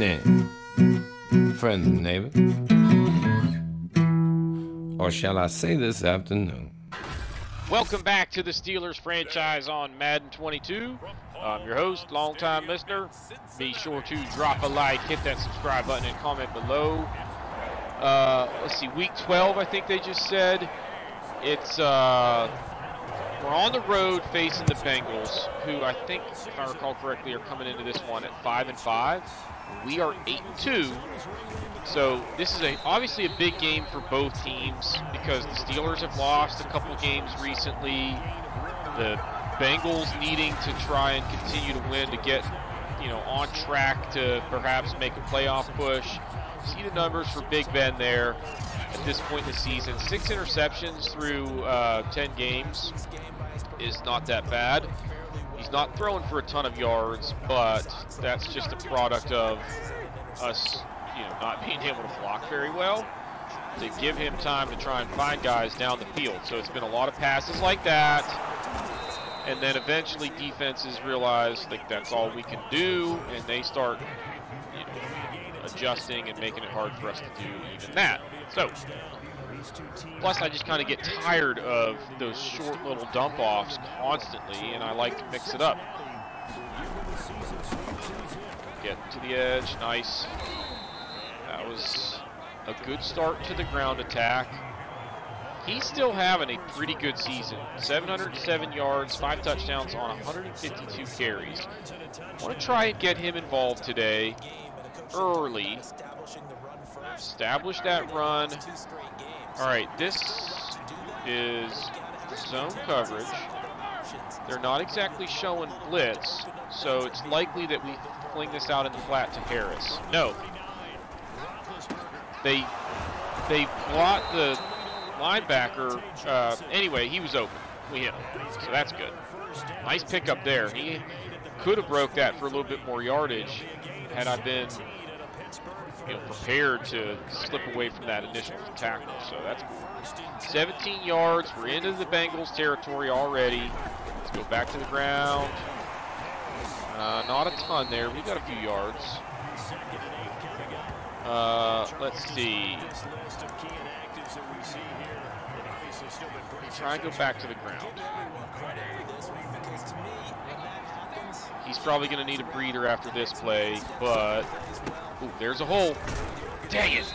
in, friends and neighbors, or shall I say this afternoon. Welcome back to the Steelers franchise on Madden 22. I'm your host, longtime listener. Be sure to drop a like, hit that subscribe button, and comment below. Let's see, week 12, I think they just said. It's, we're on the road facing the Bengals, who I think, if I recall correctly, are coming into this one at 5-5. We are 8-2. So this is obviously a big game for both teams because the Steelers have lost a couple games recently. The Bengals needing to try and continue to win to get, on track to perhaps make a playoff push. See the numbers for Big Ben there at this point in the season. 6 interceptions through 10 games is not that bad. He's not throwing for a ton of yards, but that's just a product of us, not being able to block very well. They give him time to try and find guys down the field. So it's been a lot of passes like that. And then eventually defenses realize that's all we can do, and they start adjusting and making it hard for us to do even that. So, plus I just kind of get tired of those short little dump-offs constantly, and I like to mix it up. Get to the edge, nice. That was a good start to the ground attack. He's still having a pretty good season. 707 yards, 5 touchdowns on 152 carries. I want to try and get him involved today, early. Establish that run. All right, this is zone coverage. They're not exactly showing blitz, so it's likely that we fling this out in the flat to Harris. No. They blocked the linebacker. Anyway, he was open. We hit him, so that's good. Nice pickup there. He could have broke that for a little bit more yardage had I been prepared to slip away from that initial tackle. So that's cool. 17 yards. We're into the Bengals territory already. Let's go back to the ground. Not a ton there. We got a few yards. Let's see. Try and go back to the ground. He's probably going to need a breather after this play, but ooh, there's a hole. Dang it!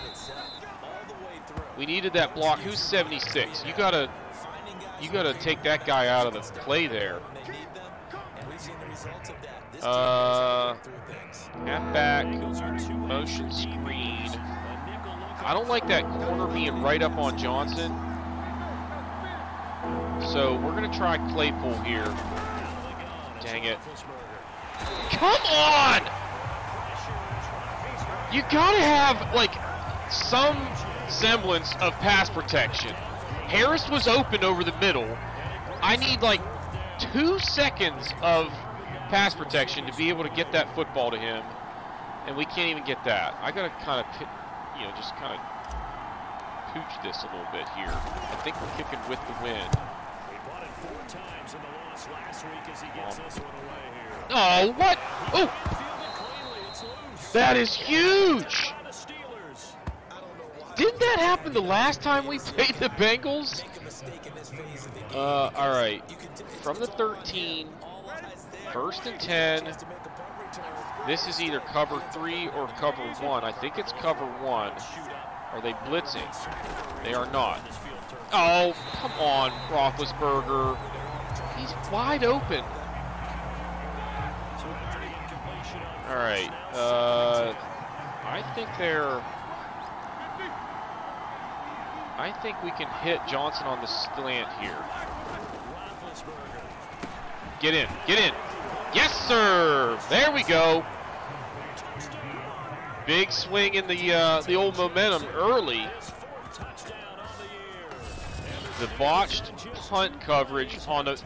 We needed that block. Who's 76? You gotta take that guy out of the play there. Halfback, motion screen. I don't like that corner being right up on Johnson. So we're gonna try Claypool here. Dang it. Come on! You gotta have, some semblance of pass protection. Harris was open over the middle. I need, 2 seconds of pass protection to be able to get that football to him, and we can't even get that. I gotta kind of, just kind of pooch this a little bit here. I think we're kicking with the wind. Oh, what? Oh! That is huge! Didn't that happen the last time we played the Bengals? Alright. From the 13, 1st and 10. This is either cover 3 or cover 1. I think it's cover 1. Are they blitzing? They are not. Oh, come on, Roethlisberger. He's wide open. All right. I think we can hit Johnson on the slant here. Get in. Get in. Yes, sir. There we go. Big swing in the old momentum early. The botched punt coverage on the,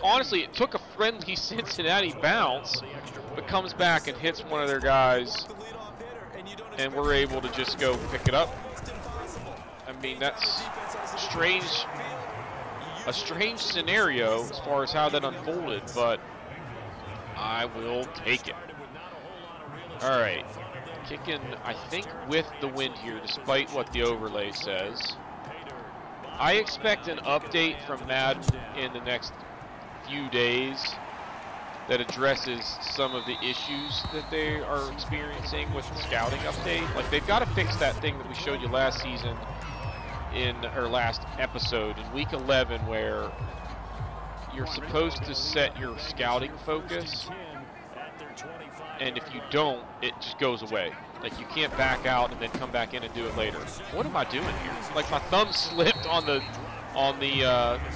honestly, it took a friendly Cincinnati bounce, but comes back and hits one of their guys, and we're able to just go pick it up. I mean, that's a strange scenario as far as how that unfolded, but I will take it. All right. Kicking, I think, with the wind here, despite what the overlay says. I expect an update from Madden in the next few days that addresses some of the issues that they are experiencing with the scouting update. Like, they've got to fix that thing that we showed you last season or last episode in week 11, where you're supposed to set your scouting focus, and if you don't, it just goes away. Like, you can't back out and then come back in and do it later. What am I doing here? Like, my thumb slipped on the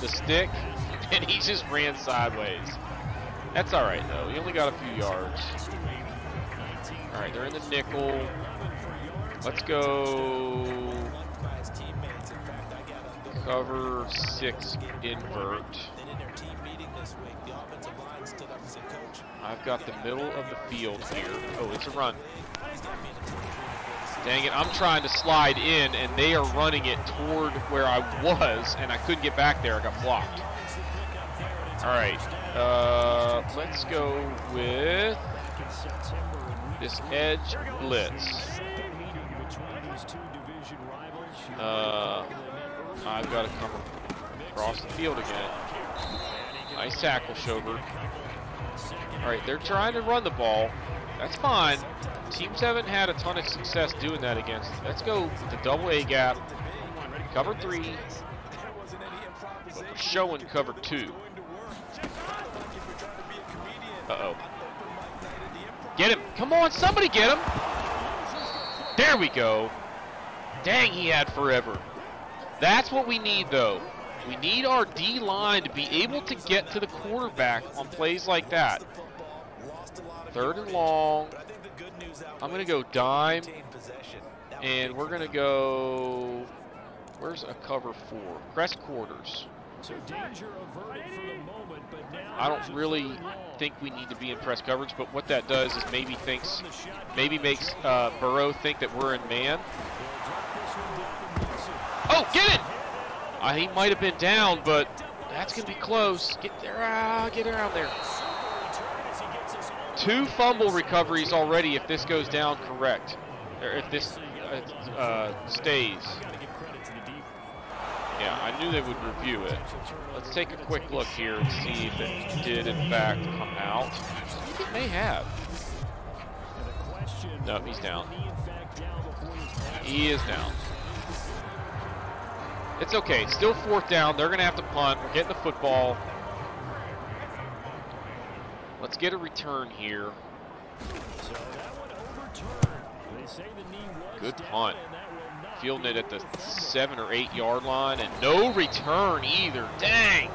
stick, and he just ran sideways. That's all right though. He only got a few yards. All right, they're in the nickel. Let's go cover 6 invert. I've got the middle of the field here. Oh, it's a run. Dang it, I'm trying to slide in, and they are running it toward where I was, and I couldn't get back there. I got blocked. All right, let's go with this edge blitz. I've got to come across the field again. Nice tackle, Schobert. All right, they're trying to run the ball. That's fine. Teams haven't had a ton of success doing that against. Let's go with the double A gap. Cover 3. But we're showing cover 2. Uh-oh. Get him. Come on, somebody get him. There we go. Dang, he had forever. That's what we need, though. We need our D-line to be able to get to the quarterback on plays like that. 3rd and long. I'm going to go dime, and we're going to go, where's a cover 4? Press quarters. I don't really think we need to be in press coverage, but what that does is maybe makes Burrow think that we're in man. Oh, get it! He might have been down, but that's going to be close. Get around there. 2 fumble recoveries already if this goes down correct, or if this stays. Yeah, I knew they would review it. Let's take a quick look here and see if it did in fact come out. I think it may have. No, he's down. He is down. It's okay. Still 4th down. They're going to have to punt. We're getting the football. Let's get a return here. Good punt. Fielding it at the 7 or 8 yard line, and no return either. Dang.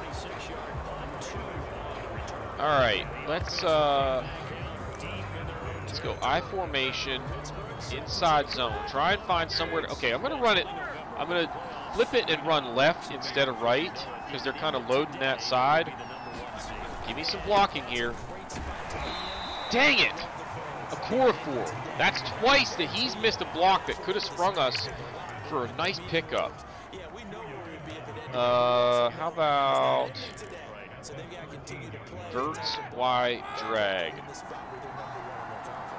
All right, let's go I formation, inside zone. Try and find somewhere to, okay, I'm going to run it. I'm going to flip it and run left instead of right because they're kind of loading that side. Give me some blocking here. Dang it! A core 4. That's twice that he's missed a block that could have sprung us for a nice pickup. How about Verts Y drag?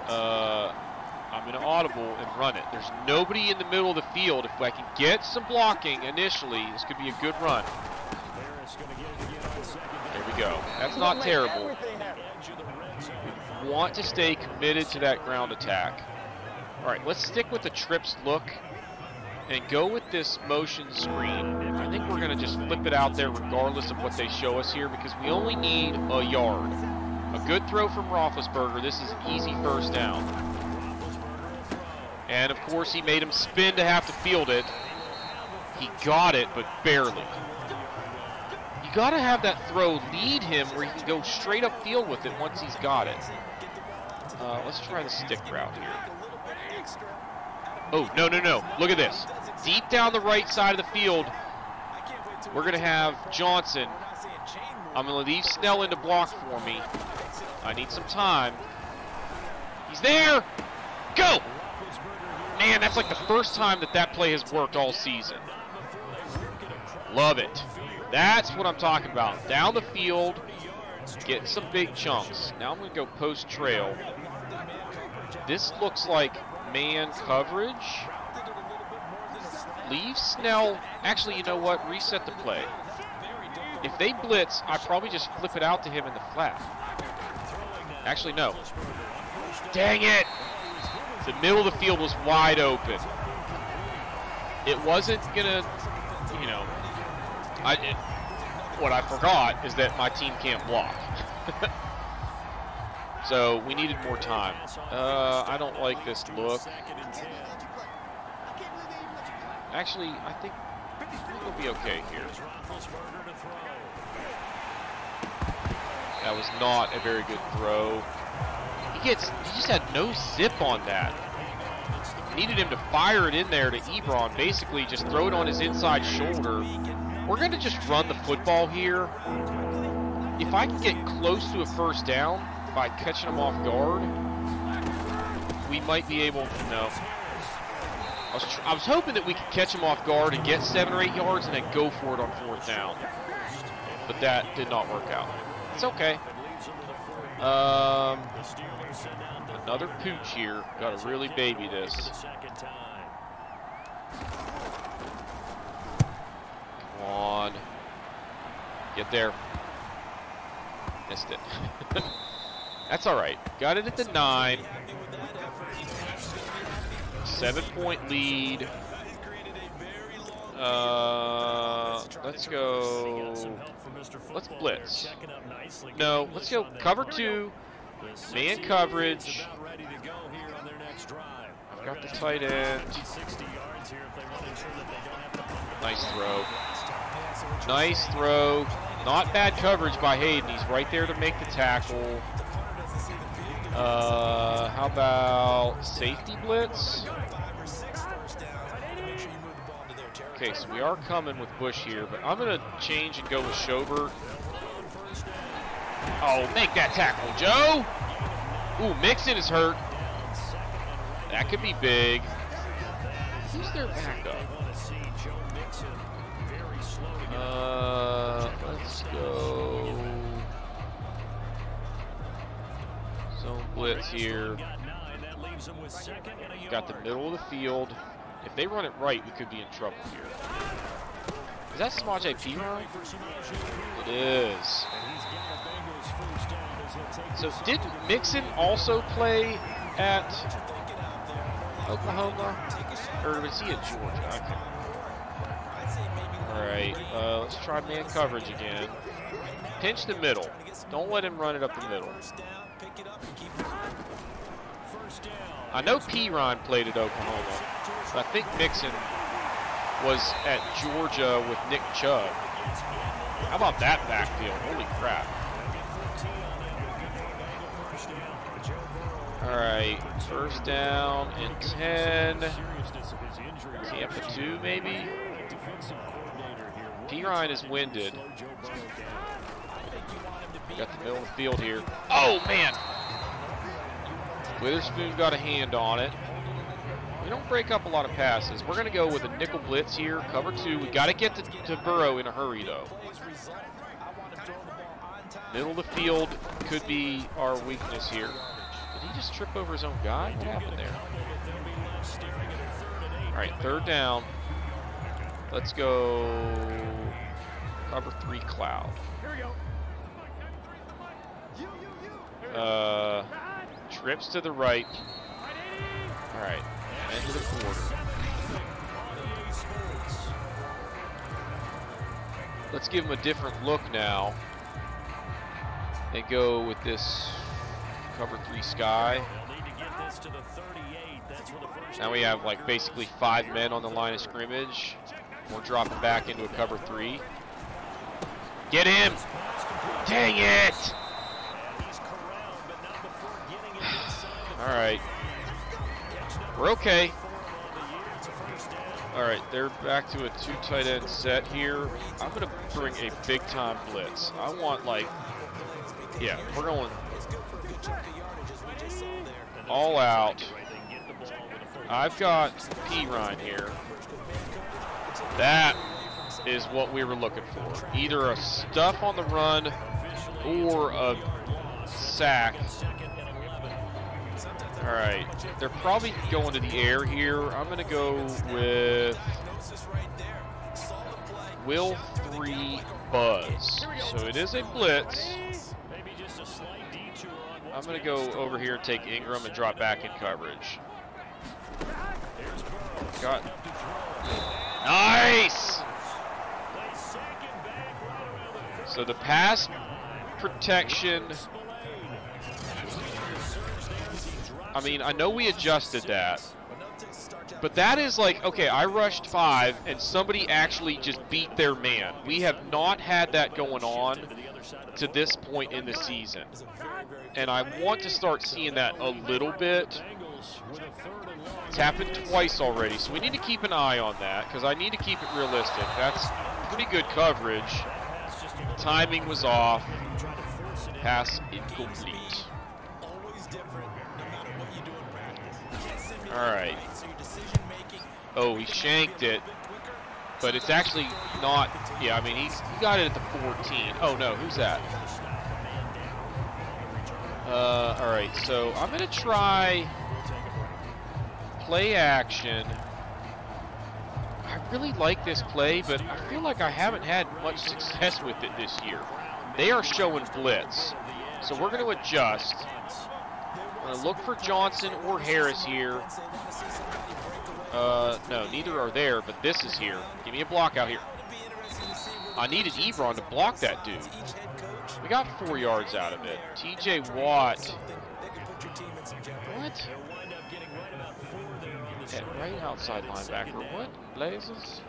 I'm going to audible and run it. There's nobody in the middle of the field. If I can get some blocking initially, this could be a good run. There we go. That's not terrible. We want to stay committed to that ground attack. All right, let's stick with the trips look and go with this motion screen. I think we're going to just flip it out there regardless of what they show us here because we only need a yard. A good throw from Roethlisberger. This is easy 1st down. And, of course, he made him spin to have to field it. He got it, but barely. You got to have that throw lead him where he can go straight up field with it once he's got it. Let's try the stick route here. Oh, no. Look at this. Deep down the right side of the field, we're going to have Johnson. I'm going to leave Snell in to block for me. I need some time. He's there. Go! Man, that's like the first time that play has worked all season. Love it. That's what I'm talking about. Down the field, getting some big chunks. Now I'm going to go post trail. This looks like man coverage. Leave Snell. Actually, you know what? Reset the play. If they blitz, I probably just flip it out to him in the flat. Actually, no. Dang it! The middle of the field was wide open. It wasn't gonna, you know, what I forgot is that my team can't block. So we needed more time. I don't like this look. Actually, I think we'll be okay here. That was not a very good throw. He just had no zip on that. Needed him to fire it in there to Ebron, basically just throw it on his inside shoulder. We're going to just run the football here. If I can get close to a first down by catching him off guard, we might be able to, no. I was hoping that we could catch him off guard and get 7 or 8 yards and then go for it on 4th down. But that did not work out. It's okay. Another pooch here. Got to really baby this. Come on. Get there. Missed it. That's all right. Got it at the 9. 7-point lead. Let's go. Let's blitz. No, let's go cover 2. Man coverage. I've got the tight end. Nice throw. Nice throw. Not bad coverage by Hayden. He's right there to make the tackle. How about safety blitz? Okay, so we are coming with Bush here, but I'm going to change and go with Schobert. Oh, make that tackle, Joe! Ooh, Mixon is hurt. That could be big. Who's their backup? Let's go. Zone blitz here. Got the middle of the field. If they run it right, we could be in trouble here. Is that Samaje Perine? It is. So did Mixon also play at Oklahoma? Or was he at Georgia? I can't remember. Alright, let's try man coverage again. Pinch the middle. Don't let him run it up the middle. I know Perine played at Oklahoma. I think Mixon was at Georgia with Nick Chubb. How about that backfield? Holy crap. All right, first down and 10. Tampa 2 maybe? Perine is winded. Got the middle of the field here. Oh, man. Witherspoon got a hand on it. We don't break up a lot of passes. We're going to go with a nickel blitz here, cover 2. We got to get to Burrow in a hurry, though. Middle of the field could be our weakness here. Did he just trip over his own guy? What happened there? All right, 3rd down. Let's go cover 3 cloud. Trips to the right. All right. End of the quarter. Let's give him a different look now and go with this cover 3 sky. Now we have like basically 5 men on the line of scrimmage. We're dropping back into a cover 3. Get him! Dang it! All right. We're okay. All right, they're back to a 2 tight end set here. I'm going to bring a big-time blitz. I want, like, yeah, we're going all out. I've got Perine here. That is what we were looking for. Either a stuff on the run or a sack. All right, they're probably going to the air here. I'm going to go with Will 3 Buzz. So it is a blitz. I'm going to go over here and take Ingram and drop back in coverage. Got nice. So the pass protection. I mean, I know we adjusted that, but that is like, okay, I rushed 5 and somebody actually just beat their man. We have not had that going on to this point in the season, and I want to start seeing that a little bit. It's happened twice already, so we need to keep an eye on that because I need to keep it realistic. That's pretty good coverage. Timing was off. Pass incomplete. All right. Oh, he shanked it, but it's actually not. Yeah, I mean, he got it at the 14. Oh no, who's that? All right, so I'm gonna try play action. I really like this play, but I feel like I haven't had much success with it this year. They are showing blitz, so we're going to adjust. I'm going to look for Johnson or Harris here. No, neither are there, but this is here. Give me a block out here. I needed Ebron to block that dude. We got 4 yards out of it. TJ Watt. What? At right outside linebacker. What blazes?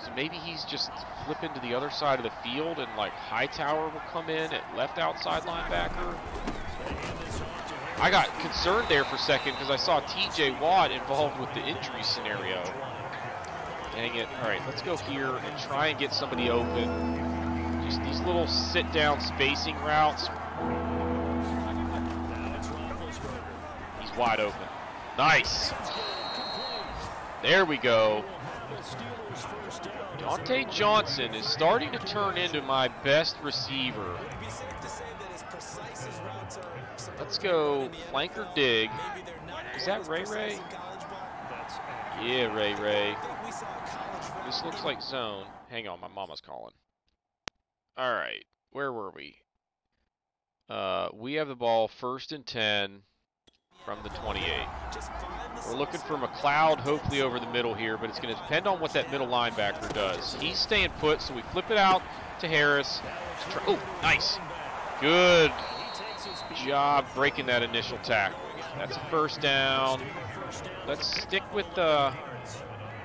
So maybe he's just flipping to the other side of the field and like Hightower will come in at left outside linebacker. I got concerned there for a second because I saw TJ Watt involved with the injury scenario. Dang it. All right, let's go here and try and get somebody open. Just these little sit-down spacing routes. He's wide open. Nice. There we go. Dante Johnson is starting to turn into my best receiver. Let's go flanker dig. Is that Ray Ray? Yeah, Ray Ray. This looks like zone. Hang on, my mama's calling. All right, where were we? We have the ball 1st and 10 from the 28. We're looking for McLeod hopefully over the middle here, but it's going to depend on what that middle linebacker does. He's staying put, so we flip it out to Harris. Oh, nice. Good job breaking that initial tackle. That's a 1st down. Let's stick with the...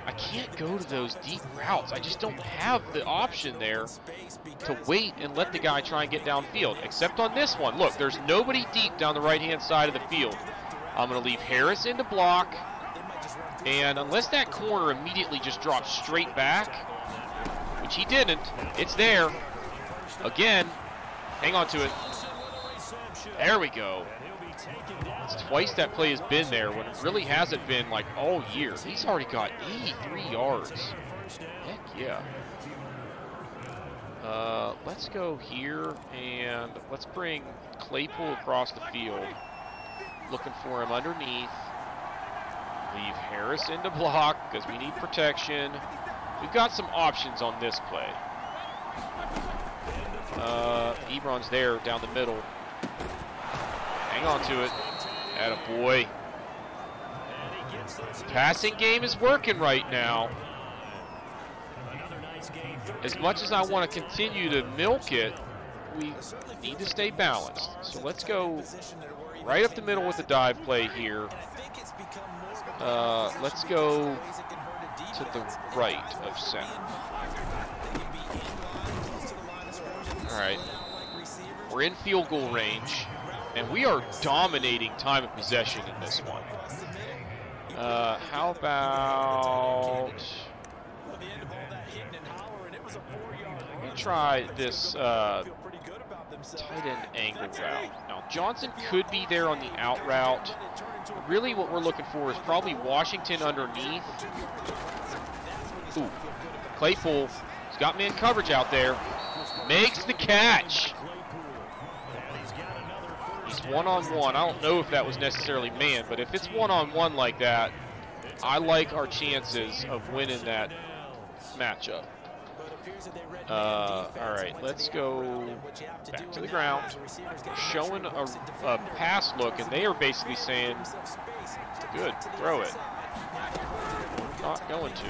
I can't go to those deep routes. I just don't have the option there to wait and let the guy try and get downfield, except on this one. Look, there's nobody deep down the right-hand side of the field. I'm going to leave Harris in to block, and unless that corner immediately just drops straight back, which he didn't, it's there. Again, hang on to it. There we go. It's twice that play has been there when it really hasn't been like all year. He's already got 83 yards. Heck yeah. Let's go here and let's bring Claypool across the field. Looking for him underneath. Leave Harris into block because we need protection. We've got some options on this play. Ebron's there down the middle. Hang on to it. Attaboy. Passing game is working right now. As much as I want to continue to milk it, we need to stay balanced. So let's go right up the middle with the dive play here. Let's go to the right of center. All right. We're in field goal range, and we are dominating time of possession in this one. How about... I'm going to try this tight end angle route. Now, Johnson could be there on the out route. Really what we're looking for is probably Washington underneath. Ooh, Claypool has got man coverage out there. Makes the catch. He's it's one-on-one, I don't know if that was necessarily man, but if it's one-on-one like that, I like our chances of winning that matchup. All right, let's go back to the ground. Showing a pass look, and they are basically saying, good, throw it. Not going to.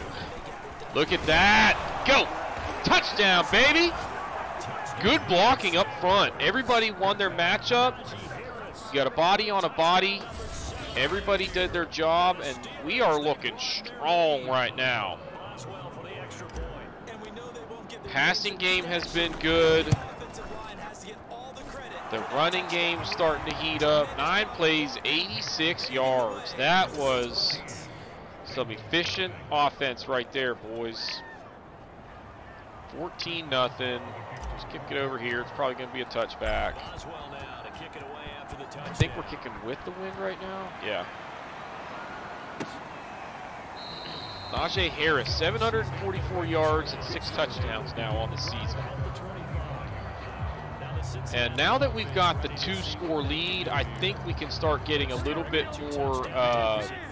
Look at that. Go. Touchdown, baby. Good blocking up front. Everybody won their matchup. You got a body on a body. Everybody did their job, and we are looking strong right now. Passing game has been good. The running game's starting to heat up. 9 plays, 86 yards. That was some efficient offense right there, boys. 14-0. Just kick it over here. It's probably going to be a touchback. I think we're kicking with the wind right now. Yeah. Najee Harris, 744 yards and 6 touchdowns now on the season. And now that we've got the 2-score lead, I think we can start getting a little bit more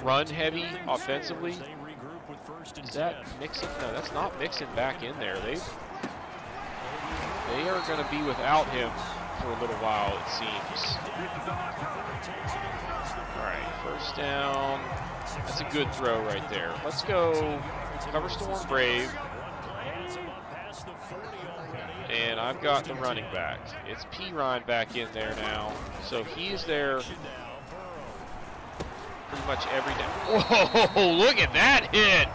run-heavy offensively. Is that Mixon? No, that's not Mixon back in there. They are going to be without him for a little while, it seems. All right, first down. That's a good throw right there. Let's go cover storm Brave. And I've got the running back. It's P. Ryan back in there now. So he's there pretty much every day. Whoa, look at that hit.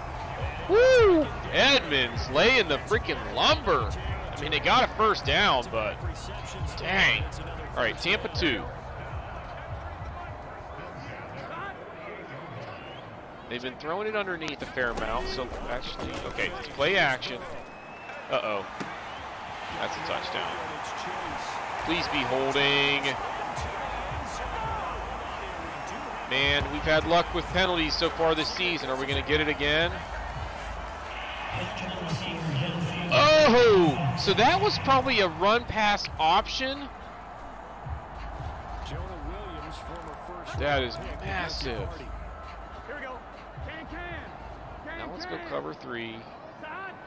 Woo! Edmonds laying the freaking lumber. I mean, they got a first down, but dang. All right, Tampa 2. They've been throwing it underneath a fair amount, so actually, okay, it's play action. Uh-oh. That's a touchdown. Please be holding. Man, we've had luck with penalties so far this season. Are we going to get it again? Oh! So that was probably a run-pass option. That is massive. Now let's go cover 3.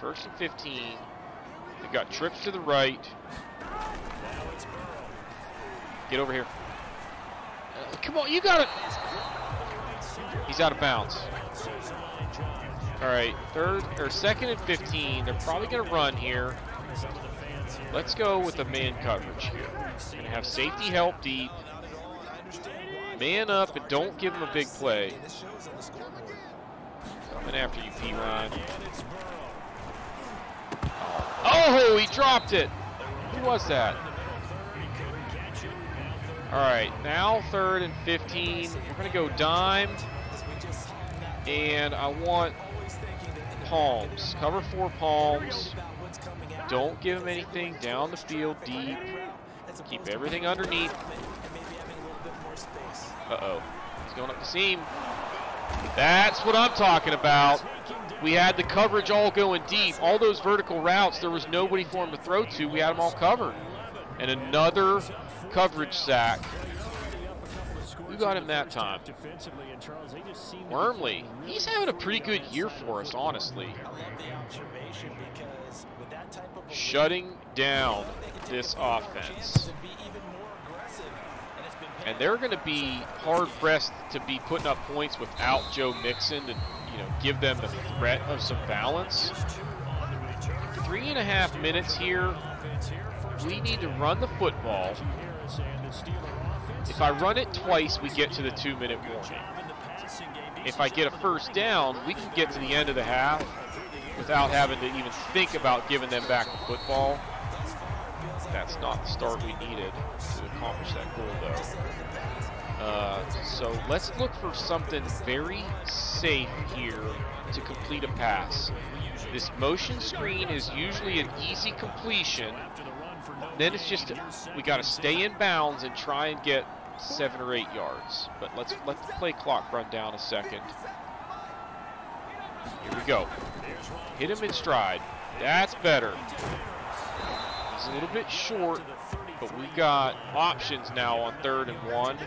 1st and 15. They've got trips to the right. Get over here. Come on, you got it. He's out of bounds. All right, 2nd and 15. They're probably going to run here. Let's go with the man coverage here. We're going to have safety help deep. Man up and don't give him a big play. Coming after you, P. Ryan. Oh, he dropped it. Who was that? All right, now 3rd and 15. We're going to go dime. And I want palms. Cover 4 palms. Don't give him anything down the field deep. Keep everything underneath. Uh-oh. He's going up the seam. That's what I'm talking about. We had the coverage all going deep. All those vertical routes, there was nobody for him to throw to. We had them all covered. And another coverage sack. Who got him that time? Wormley. He's having a pretty good year for us, honestly. Shutting down this offense. And they're going to be hard-pressed to be putting up points without Joe Mixon to, give them the threat of some balance. 3.5 minutes here. We need to run the football. If I run it twice, we get to the 2-minute warning. If I get a first down, we can get to the end of the half without having to even think about giving them back the football. That's not the start we needed to accomplish that goal, though. So let's look for something very safe here to complete a pass. This motion screen is usually an easy completion. Then it's just we got to stay in bounds and try and get 7 or 8 yards. But let's let the play clock run down a second. Here we go. Hit him in stride. That's better. He's a little bit short. but we got options now on 3rd and 1.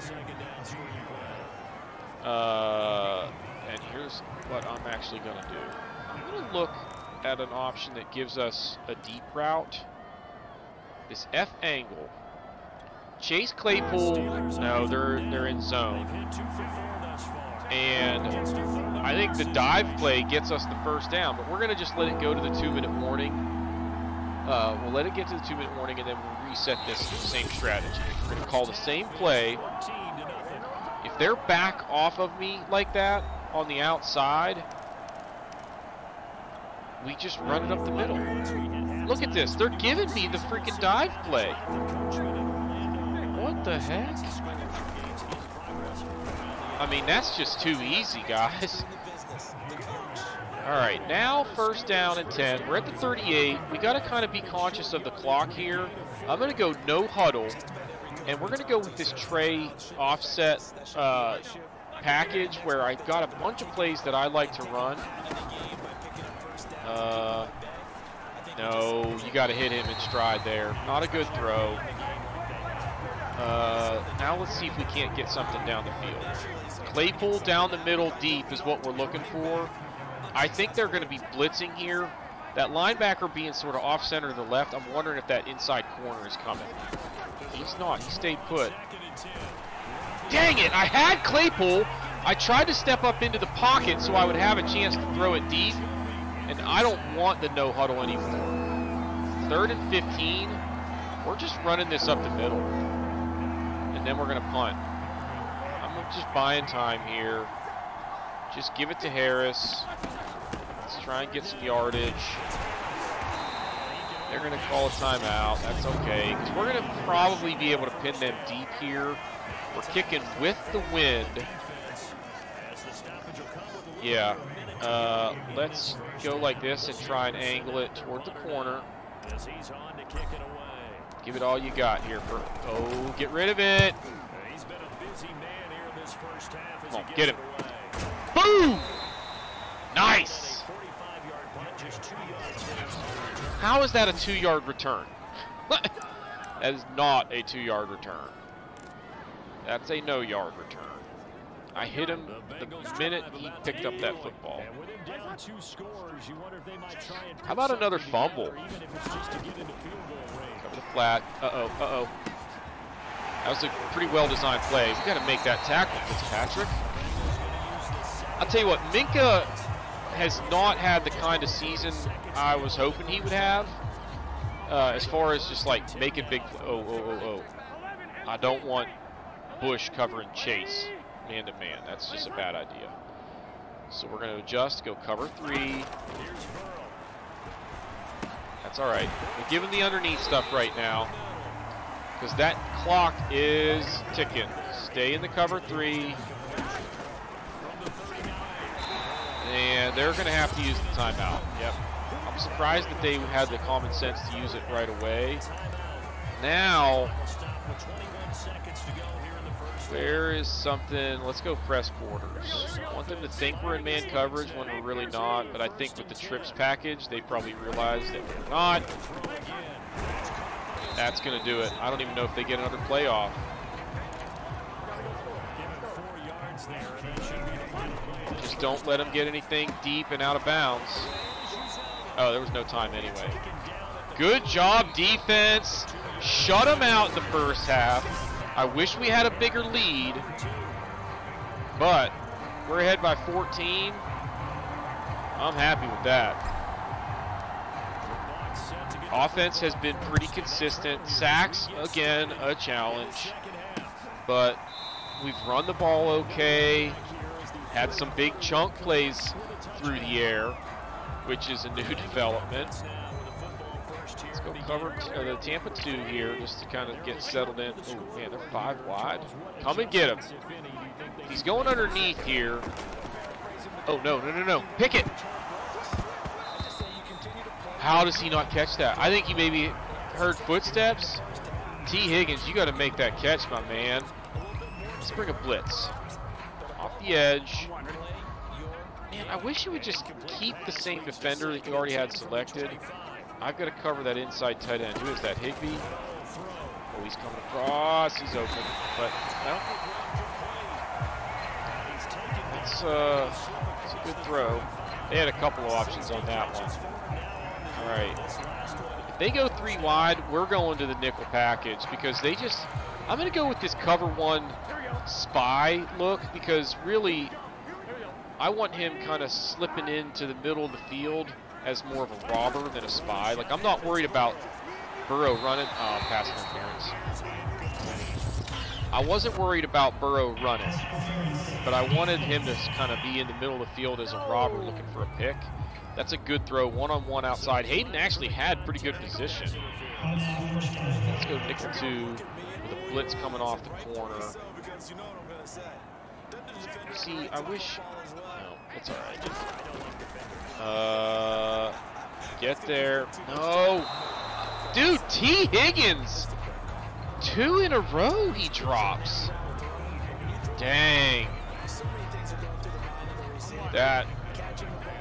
And here's what I'm actually going to do. I'm going to look at an option that gives us a deep route. This F angle. Chase Claypool, no, they're in zone. And I think the dive play gets us the first down, but we're going to just let it go to the 2-minute warning. We'll let it get to the 2-minute warning, and then we'll reset this same strategy. We're going to call the same play. If they're back off of me like that on the outside, we just run it up the middle. Look at this. They're giving me the freaking dive play. What the heck? I mean, that's just too easy, guys. All right, now 1st down and 10. We're at the 38. We got to kind of be conscious of the clock here. I'm going to go no huddle, and we're going to go with this tray offset package where I've got a bunch of plays that I like to run. No, you got to hit him in stride there. Not a good throw. Now let's see if we can't get something down the field. Claypool down the middle deep is what we're looking for. I think they're going to be blitzing here. That linebacker being sort of off-center to the left, I'm wondering if that inside corner is coming. He's not. He stayed put. Dang it! I had Claypool. I tried to step up into the pocket so I would have a chance to throw it deep, and I don't want the no huddle anymore. 3rd and 15. We're just running this up the middle, and then we're going to punt. I'm just buying time here. Just give it to Harris. Let's try and get some yardage. They're going to call a timeout. That's okay, because we're going to probably be able to pin them deep here. We're kicking with the wind. Yeah. Let's go like this and try and angle it toward the corner. Give it all you got here. Oh, get rid of it. Come on, get him. Boom! Nice! How is that a 2-yard return? That is not a 2-yard return. That's a no-yard return. I hit him the minute he picked up that football. How about another fumble? Cover the flat. Uh-oh, uh-oh. That was a pretty well-designed play. We got to make that tackle, Fitzpatrick. I'll tell you what, Minka has not had the kind of season I was hoping he would have, as far as just like making big. Oh. I don't want Bush covering Chase man-to-man. That's just a bad idea. So we're going to adjust, go cover 3. That's all right. We're giving the underneath stuff right now because that clock is ticking. Stay in the cover 3. And they're going to have to use the timeout. Yep. I'm surprised that they had the common sense to use it right away. Now, there is something. Let's go press quarters. I want them to think we're in man coverage when we're really not, but I think with the trips package, they probably realize that we're not. That's going to do it. I don't even know if they get another play off. Just don't let them get anything deep and out of bounds. Oh, there was no time anyway. Good job, defense. Shut them out in the first half. I wish we had a bigger lead, but we're ahead by 14. I'm happy with that. Offense has been pretty consistent. Sacks, again, a challenge, but we've run the ball okay. Had some big chunk plays through the air, which is a new development. Let's go cover the Tampa 2 here just to kind of get settled in. Oh, man, they're 5 wide. Come and get him. He's going underneath here. Oh, no. Pickett. How does he not catch that? I think he maybe heard footsteps. T. Higgins, you got to make that catch, my man. Let's bring a blitz. Off the edge. Man, I wish you would just keep the same defender that you already had selected. I've got to cover that inside tight end. Who is that, Higbee? Oh, he's coming across. He's open, but no. It's a good throw. They had a couple of options on that one. All right. If they go 3 wide, we're going to the nickel package because they just. I'm going to go with this cover 1 spy look because really, I want him kind of slipping into the middle of the field as more of a robber than a spy. Like, I'm not worried about Burrow running. Pass interference. I wasn't worried about Burrow running, but I wanted him to kind of be in the middle of the field as a robber looking for a pick. That's a good throw, 1-on-1 outside. Hayden actually had pretty good position. Let's go nickel 2 with a blitz coming off the corner. See, I wish. No, it's all right. Get there. No. Dude, T. Higgins. 2 in a row he drops. Dang. That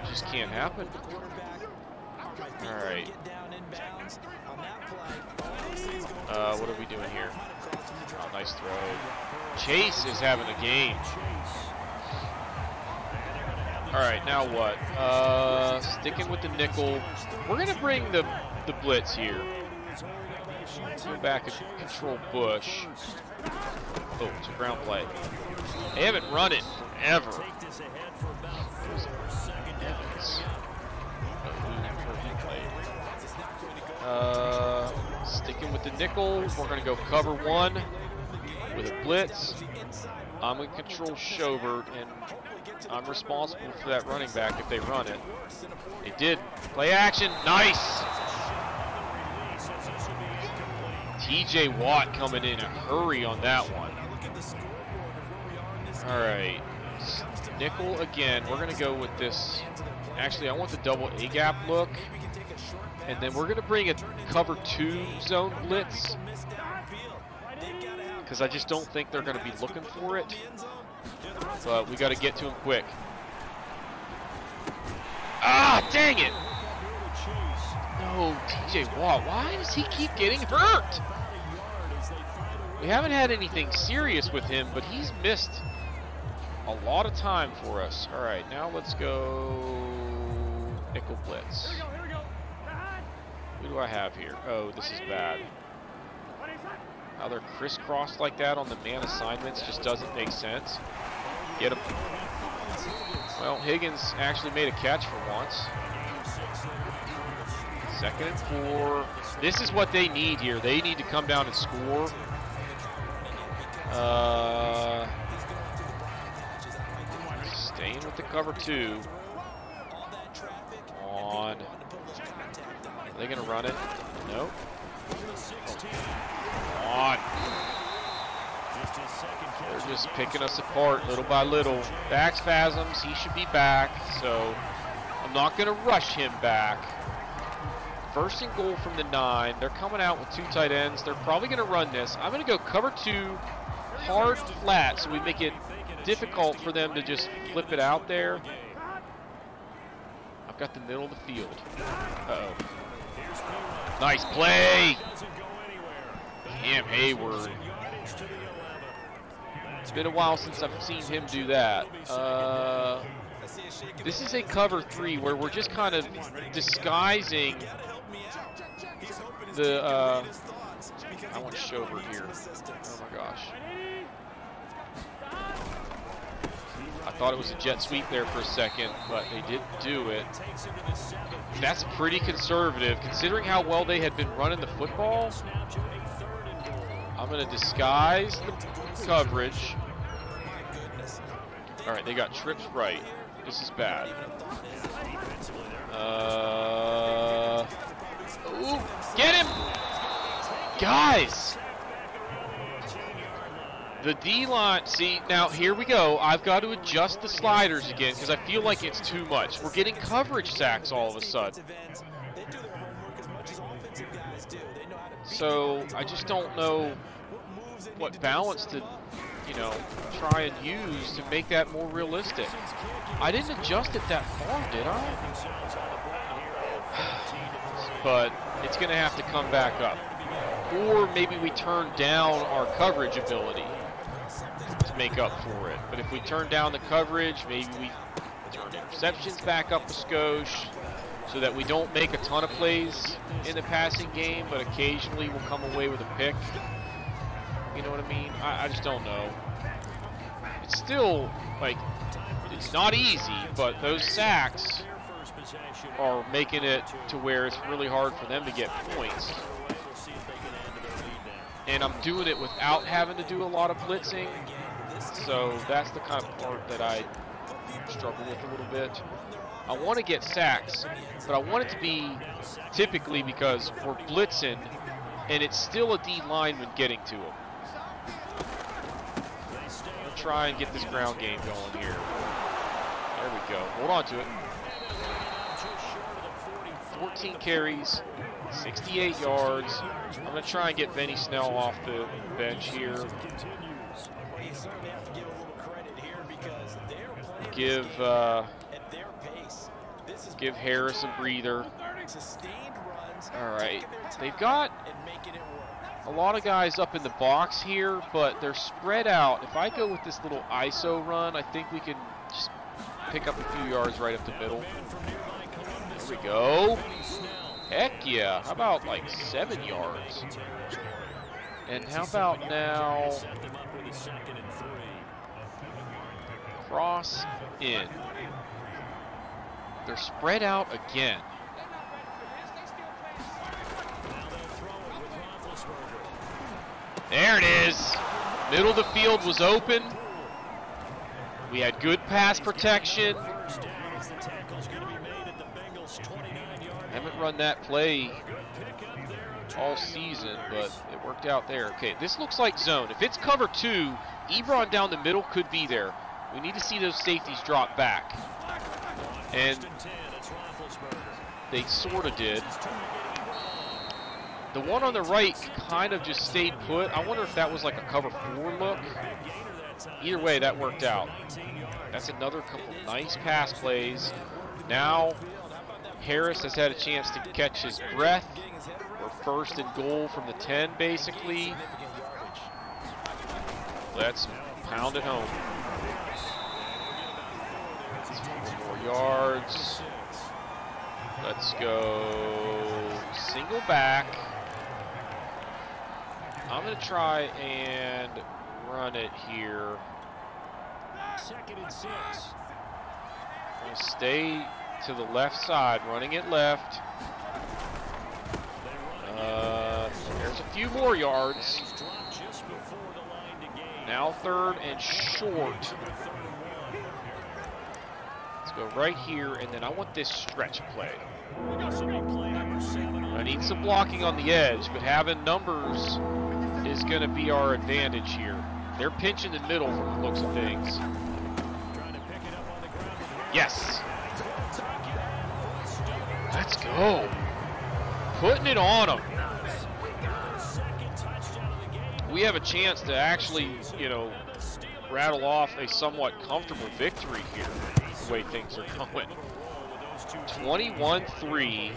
just can't happen. All right. What are we doing here? Oh, nice throw. Chase is having a game. All right, now what? Sticking with the nickel. We're going to bring the blitz here. Go back and control Bush. Oh, it's a ground play. They haven't run it forever. Sticking with the nickel. We're going to go cover 1 with a blitz. I'm going to control Schobert, and I'm responsible for that running back if they run it. They did. Play action. Nice. TJ Watt coming in a hurry on that one. All right. Nickel again. We're going to go with this. Actually, I want the double A-gap look. And then we're going to bring a cover 2 zone blitz. Because I just don't think they're going to be looking for it. But we got to get to him quick. Ah, dang it! No, TJ Watt, why does he keep getting hurt? We haven't had anything serious with him, but he's missed a lot of time for us. All right, now let's go nickel blitz. Who do I have here? Oh, this is bad. How they're crisscrossed like that on the man assignments just doesn't make sense. Get him. Well, Higgins actually made a catch for once. 2nd and 4. This is what they need here. They need to come down and score. Staying with the cover 2. On. Are they going to run it? No. On. They're just picking us apart little by little. Back spasms. He should be back. So I'm not going to rush him back. 1st and goal from the 9. They're coming out with 2 tight ends. They're probably going to run this. I'm going to go cover 2, hard flat, so we make it difficult for them to just flip it out there. I've got the middle of the field. Uh-oh. Nice play. Cam Hayward. It's been a while since I've seen him do that. This is a cover 3 where we're just kind of disguising the, I want Schobert here. Oh my gosh. I thought it was a jet sweep there for a second, but they didn't do it. That's pretty conservative, considering how well they had been running the football. I'm going to disguise the coverage. All right, they got trips right. This is bad. Ooh, get him! Guys! The D-line, see, now here we go. I've got to adjust the sliders again because I feel like it's too much. We're getting coverage sacks all of a sudden. So I just don't know what balance to, you know, try and use to make that more realistic. I didn't adjust it that far, did I? But it's going to have to come back up. or maybe we turn down our coverage ability to make up for it. But if we turn down the coverage, maybe we turn interceptions back up a skosh so that we don't make a ton of plays in the passing game, but occasionally we'll come away with a pick. You know what I mean? I just don't know. It's still, like, it's not easy, but those sacks are making it to where it's really hard for them to get points. And I'm doing it without having to do a lot of blitzing. So that's the kind of part that I struggle with a little bit. I want to get sacks, but I want it to be typically because we're blitzing and it's still a D lineman getting to him. I'm going to try and get this ground game going here. There we go. Hold on to it. 14 carries, 68 yards. I'm going to try and get Benny Snell off the bench here. Give Harris a breather. All right. They've got a lot of guys up in the box here, but they're spread out. If I go with this little ISO run, I think we can just pick up a few yards right up the middle. There we go. Heck yeah. How about like 7 yards? And how about now cross in. They're spread out again. There it is. Middle of the field was open. We had good pass protection. Haven't run that play all season, but it worked out there. Okay, this looks like zone. If it's cover 2, Ebron down the middle could be there. We need to see those safeties drop back. And they sort of did. The one on the right kind of just stayed put. I wonder if that was like a cover 4 look. Either way, that worked out. That's another couple nice pass plays. Now, Harris has had a chance to catch his breath. We're first and goal from the 10, basically. Let's pound it home. 4 yards. Let's go single back. I'm going to try and run it here. 2nd and 6. I'm going to stay to the left side, running it left. There's a few more yards. Now 3rd and short. Let's go right here, and then I want this stretch play. I need some blocking on the edge, but having numbers is going to be our advantage here. They're pinching the middle from the looks of things. Yes. Let's go. Putting it on them. We have a chance to actually, you know, rattle off a somewhat comfortable victory here, the way things are going. 21-3.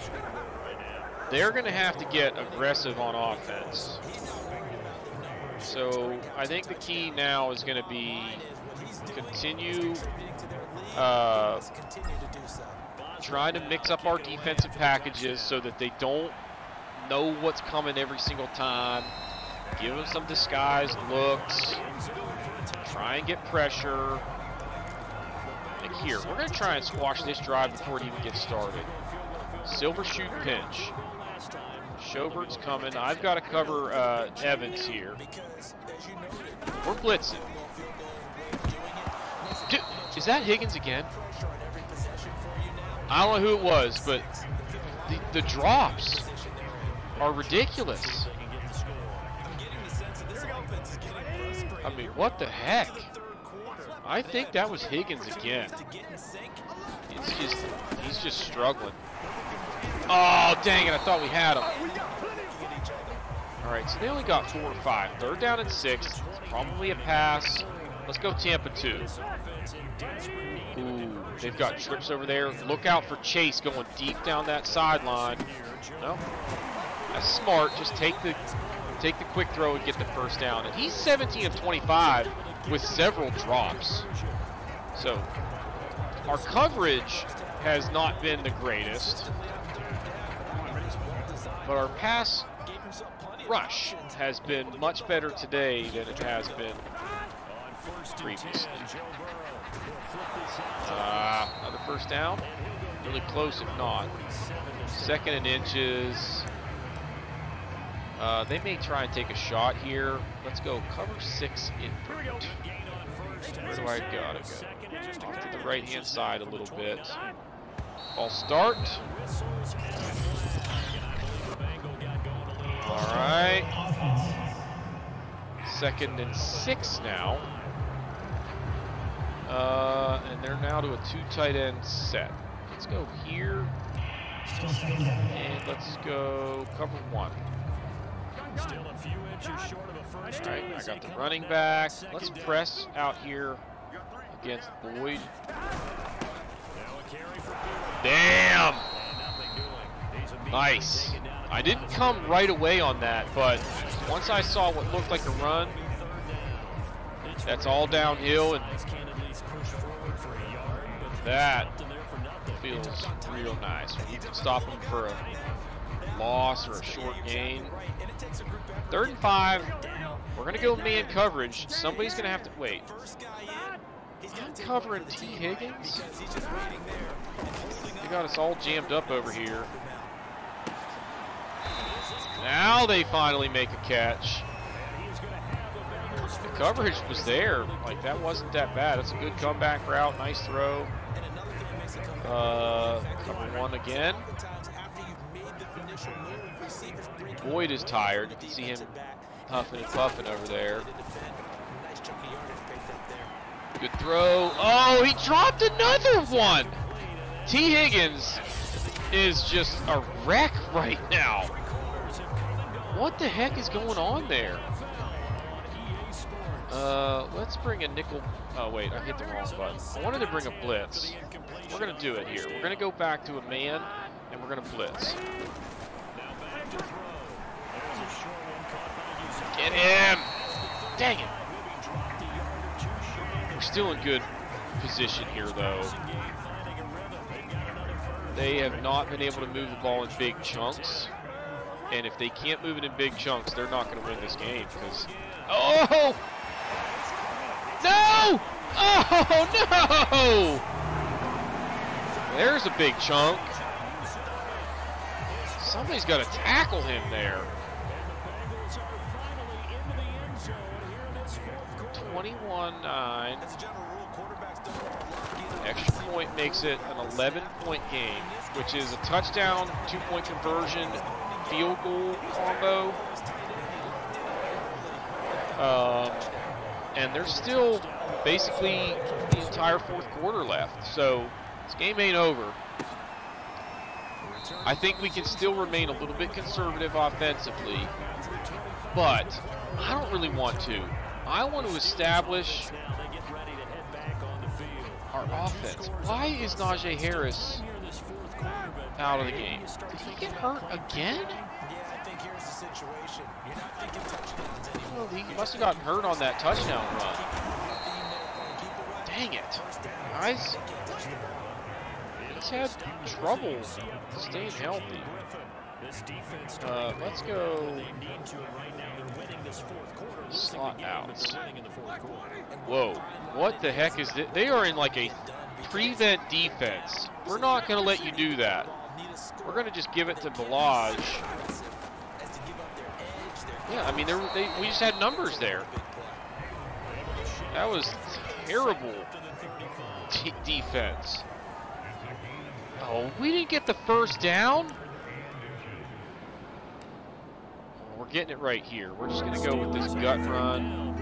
They're going to have to get aggressive on offense. So I think the key now is going to be continue trying to mix up our defensive packages so that they don't know what's coming every single time. Give them some disguised looks. Try and get pressure. And here, we're going to try and squash this drive before it even gets started. Silver shoot pinch. Schobert's coming. I've got to cover Evans here. We're blitzing. Dude, is that Higgins again? I don't know who it was, but the drops are ridiculous. I mean, what the heck? I think that was Higgins again. He's just struggling. Oh, dang it, I thought we had him. All right, so they only got 4 or 5. 3rd down and 6. It's probably a pass. Let's go Tampa 2. Ooh, they've got trips over there. Look out for Chase going deep down that sideline. No, that's smart. Just take the take the quick throw and get the first down. And he's 17 of 25 with several drops. So our coverage has not been the greatest, but our pass rush has been much better today than it has been previously. Another first down. Really close if not. 2nd and inches. They may try and take a shot here. Let's go cover 6 invert. Where do I gotta go? Off to the right-hand side a little bit. I'll start. All right. 2nd and 6 now. And they're now to a 2 tight end set. Let's go here. And let's go cover 1. Still a few inches short of a first. All right, I got the running back. Let's press out here against Boyd. Damn! Nice. I didn't come right away on that, but once I saw what looked like a run, that's all downhill, and that feels real nice. You can stop them for a loss or a short gain. 3rd and 5. We're going to go man coverage. Somebody's going to have to wait. I'm covering T. Higgins. They got us all jammed up over here. Now they finally make a catch. The coverage was there. Like, that wasn't that bad. It's a good comeback route. Nice throw. Cover 1 again. Boyd is tired. You can see him huffing and puffing over there. Good throw. Oh, he dropped another one. T. Higgins is just a wreck right now. What the heck is going on there? Let's bring a nickel. Oh, wait, I hit the wrong button. I wanted to bring a blitz. We're going to do it here. We're going to go back to a man, and we're going to blitz. Get him! Dang it! We're still in good position here, though. They have not been able to move the ball in big chunks. And if they can't move it in big chunks, they're not going to win this game. Because, oh! No! Oh, no! There's a big chunk. Somebody's got to tackle him there. 21-9. Extra point makes it an 11-point game, which is a touchdown, 2-point conversion, field goal combo. And there's still basically the entire 4th quarter left. So this game ain't over. I think we can still remain a little bit conservative offensively, but I don't really want to. I want to establish our offense. Why is Najee Harris out of the game? Did he get hurt again? Well, he must have gotten hurt on that touchdown run. Dang it. Guys, he's had trouble staying healthy. Let's go slot outs. Whoa, what the heck is this? They are in like a prevent defense. We're not going to let you do that. We're going to just give it to Balaj. Yeah, I mean, we just had numbers there. That was terrible defense. Oh, we didn't get the first down? We're getting it right here. We're just going to go with this gut run.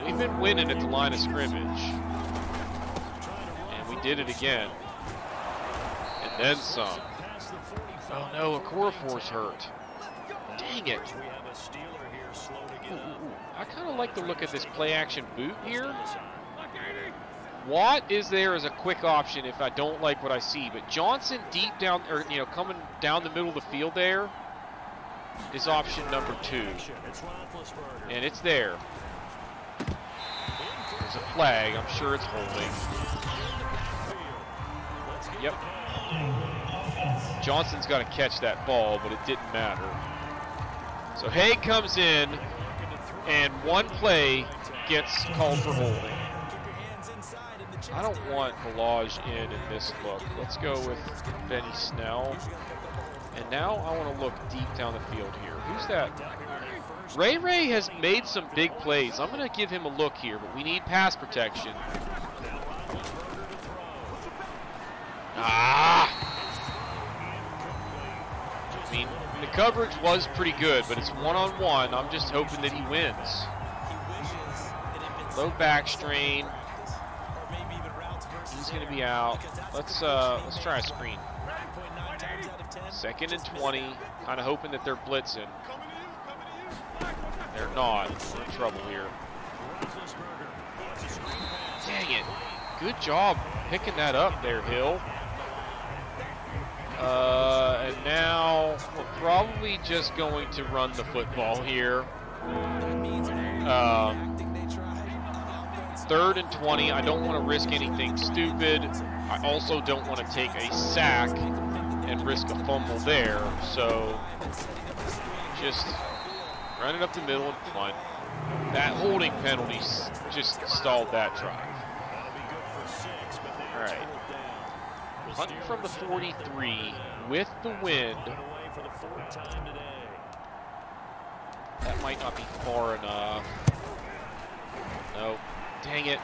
We've been winning at the line of scrimmage. And we did it again. And then some. Oh no, Okorafor's hurt. Dang it. Ooh. I kind of like the look at this play action boot here. Watt is there as a quick option if I don't like what I see. But Johnson deep down, or coming down the middle of the field there. is option number 2. And it's there. There's a flag. I'm sure it's holding. Yep. Johnson's got to catch that ball, but it didn't matter. So Haig comes in, and one play gets called for holding. I don't want Halage in this look. Let's go with Benny Snell. And now I want to look deep down the field here. Who's that? Ray has made some big plays. I'm going to give him a look here, but we need pass protection. I mean, the coverage was pretty good, but it's one-on-one. I'm just hoping that he wins. Low back strain. He's going to be out. Let's try a screen. 2nd and 20. Kind of hoping that they're blitzing. They're not. We're in trouble here. Dang it. Good job picking that up there, Hill. And now we're probably just going to run the football here. 3rd and 20. I don't want to risk anything stupid. I also don't want to take a sack and risk a fumble there. So just run it up the middle and punt. That holding penalty just stalled that drive. All right. Hunting from the 43 with the wind. That might not be far enough. Nope. Dang it.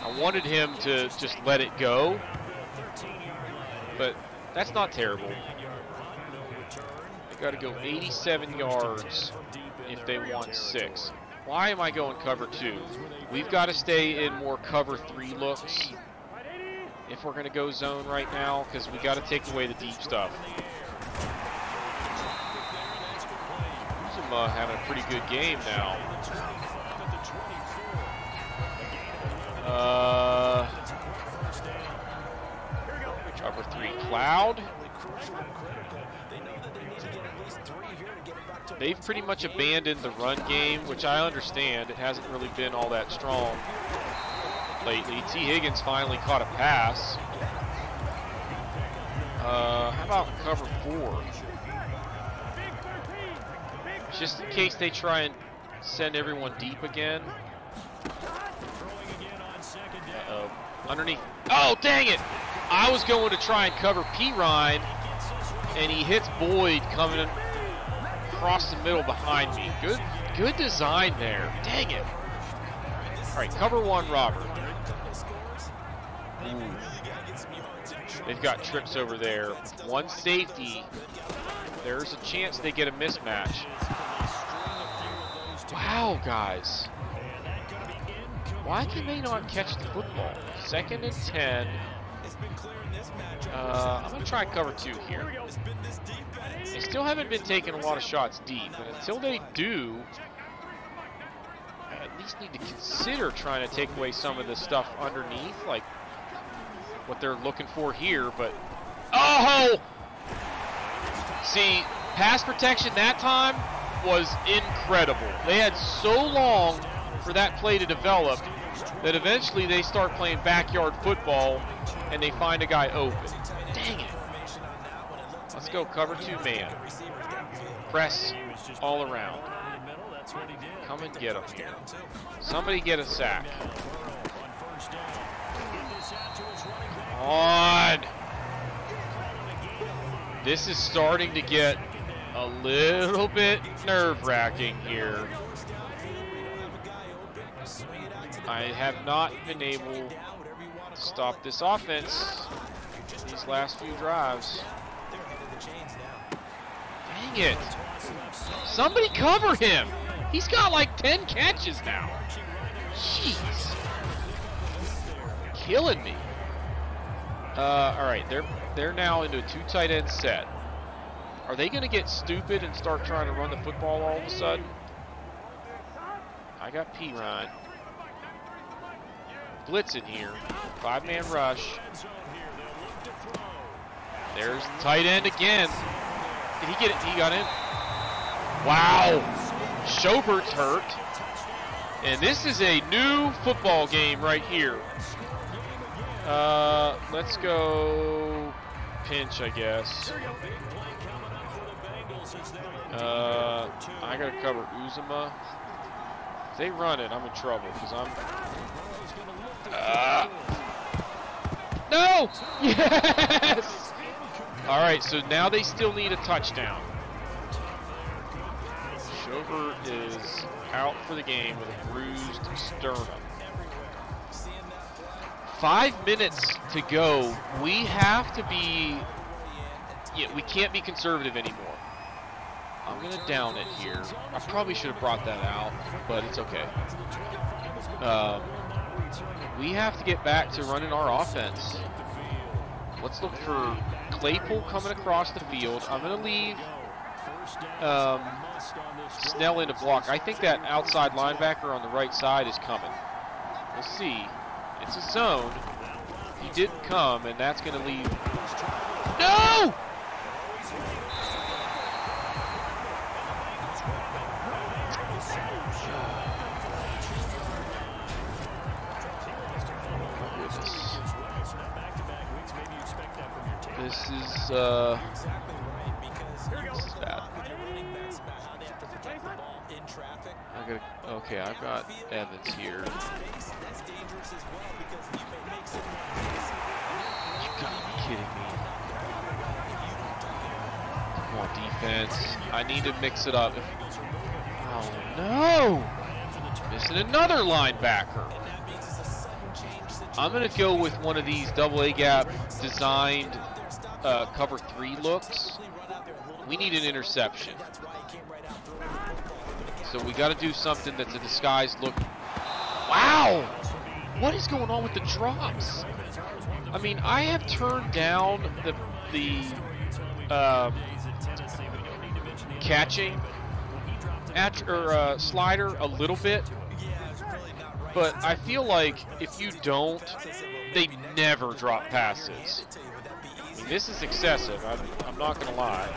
I wanted him to just let it go, but that's not terrible. They got to go 87 yards if they want 6. Why am I going cover 2? We've got to stay in more cover 3 looks if we're going to go zone right now, because we got to take away the deep stuff. Uzuma having a pretty good game now. Cover 3 Cloud. They've pretty much abandoned the run game, which I understand. It hasn't really been all that strong lately. T. Higgins finally caught a pass. How about cover 4? Just in case they try and send everyone deep again. Uh-oh. Underneath. Oh, dang it! I was going to try and cover P. Ryan, and he hits Boyd coming across the middle behind me. Good design there. Dang it. All right, cover 1, Robert. Ooh. They've got trips over there. 1 safety. There's a chance they get a mismatch. Wow, guys. Why can they not catch the football? 2nd and 10. I'm going to try cover 2 here. They still haven't been taking a lot of shots deep, and until they do, I at least need to consider trying to take away some of the stuff underneath, like what they're looking for here. But oh! See, pass protection that time was incredible. They had so long for that play to develop that eventually they start playing backyard football and they find a guy open. Dang it. Let's go cover 2 man. Press all around. Come and get him here. Somebody get a sack. Come on. This is starting to get a little bit nerve-wracking here. I have not been able to stop this offense these last few drives. Dang it. Somebody cover him. He's got like 10 catches now. Jeez. Killing me. All right, they're now into a 2 tight end set. Are they going to get stupid and start trying to run the football all of a sudden? I got P. Ryan. Blitz in here. 5-man rush. There's the tight end again. Did he get it? He got in. Wow. Schobert's hurt. And this is a new football game right here. Let's go pinch, I guess. I gotta cover Uzuma. If they run it, I'm in trouble because I'm. No! Yes! All right, so now they still need a touchdown. Schobert is out for the game with a bruised sternum. 5 minutes to go. We have to be. Yeah, we can't be conservative anymore. I'm gonna down it here. I probably should have brought that out, but it's okay. We have to get back to running our offense. Let's look for Claypool coming across the field. I'm gonna leave Snell in to block. I think that outside linebacker on the right side is coming. We'll see. It's a zone. He didn't come, and that's gonna leave. No! This is bad. Okay, I've got Evans here. You gotta be kidding me. Come on, defense. I need to mix it up. Oh no! Missing another linebacker. I'm gonna go with one of these double A gap designed cover 3 looks. We need an interception. So we got to do something that's a disguised look. Wow! What is going on with the drops? I mean, I have turned down the catching slider a little bit, but I feel like if you don't, they never drop passes. I mean, this is excessive. I'm not going to lie.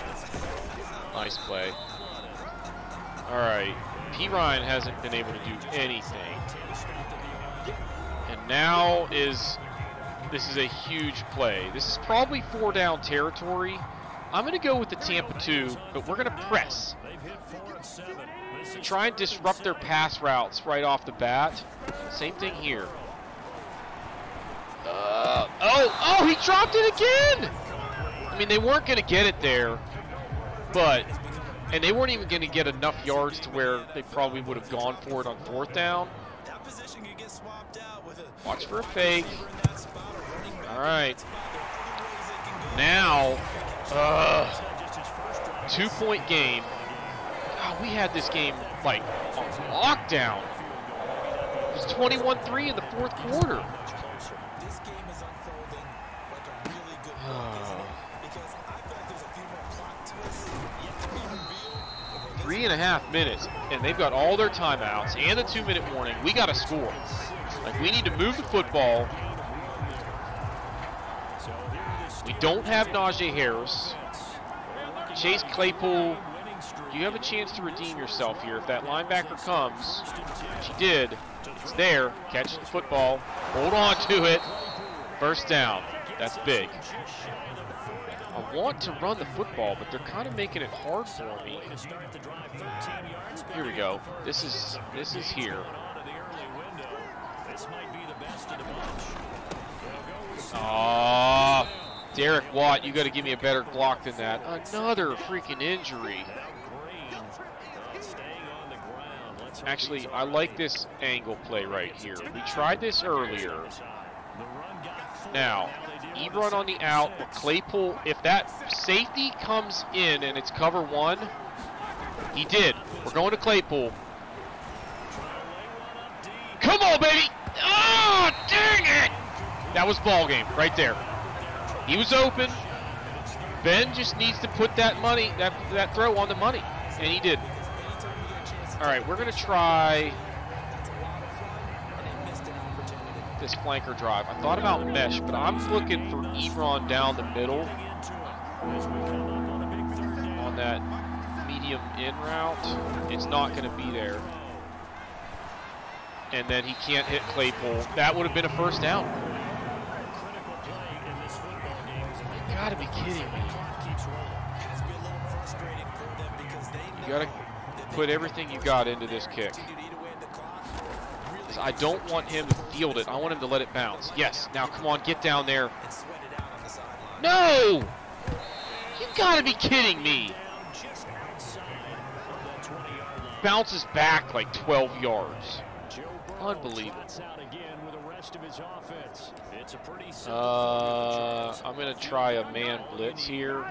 Nice play. All right. P. Ryan hasn't been able to do anything. And now this is a huge play. This is probably 4 down territory. I'm going to go with the Tampa 2, but we're going to press. Try and disrupt their pass routes right off the bat. Same thing here. Oh, he dropped it again! I mean, they weren't going to get it there, and they weren't even going to get enough yards to where they probably would have gone for it on 4th down. Watch for a fake. All right. Now, 2-point game. God, we had this game like on lockdown. It was 21-3 in the 4th quarter. 3.5 minutes, and they've got all their timeouts and the 2-minute warning. We got to score. Like, we need to move the football. We don't have Najee Harris. Chase Claypool, you have a chance to redeem yourself here. If that linebacker comes, which he did, it's there. Catch the football. Hold on to it. First down. That's big. I want to run the football, but they're kind of making it hard for me. Here we go. This is here. Ah, Derek Watt, you got to give me a better block than that. Another freaking injury. Actually, I like this angle play right here. We tried this earlier. Now, Ebron on the out, or Claypool, if that safety comes in and it's cover 1, he did. We're going to Claypool. Come on, baby! Oh, dang it! That was ball game right there. He was open. Ben just needs to put that throw on the money, and he did. All right, we're going to try this flanker drive. I thought about mesh, but I'm looking for Ebron down the middle on that medium medium in route. It's not going to be there. And then he can't hit Claypool. That would have been a first down. You got to be kidding me. You got to put everything you got into this kick. I don't want him to field it. I want him to let it bounce. Yes. Now, come on, get down there. No! You gotta be kidding me. Bounces back like 12 yards. Unbelievable. I'm gonna try a man blitz here.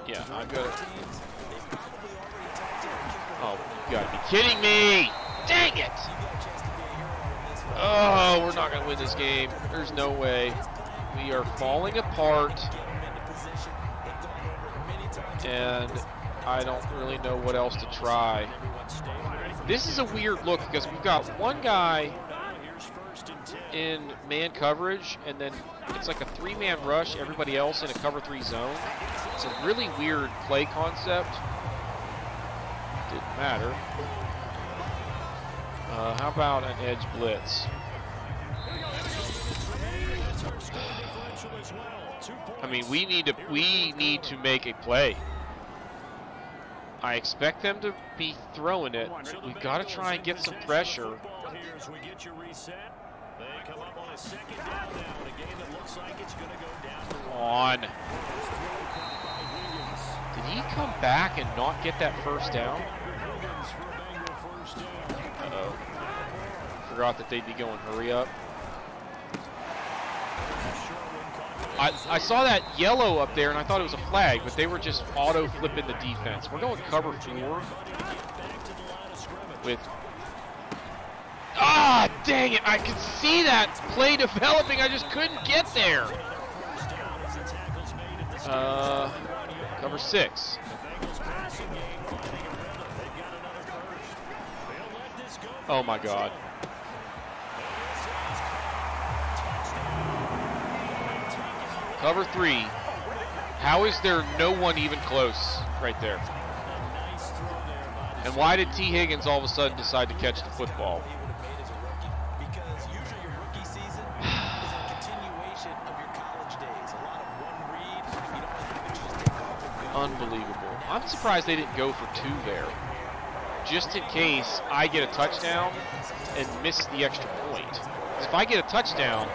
Yeah, I'm gonna. Oh, you gotta be kidding me! Dang it! Oh, we're not gonna win this game. There's no way. We are falling apart. And I don't really know what else to try. This is a weird look because we've got one guy in man coverage, and then it's like a three-man rush, everybody else in a cover 3 zone. It's a really weird play concept. Didn't matter. How about an edge blitz? I mean, we need to make a play. I expect them to be throwing it. We've got to try and get some pressure. Come on. Did he come back and not get that first down? Uh-oh. Forgot that they'd be going hurry up. I saw that yellow up there and I thought it was a flag, but they were just auto flipping the defense. We're going cover 4 with. Ah, dang it! I could see that play developing. I just couldn't get there. Cover 6. Oh my God. Cover 3. How is there no one even close right there? And why did T. Higgins all of a sudden decide to catch the football? Unbelievable. I'm surprised they didn't go for 2 there. Just in case I get a touchdown and miss the extra point. If I get a touchdown,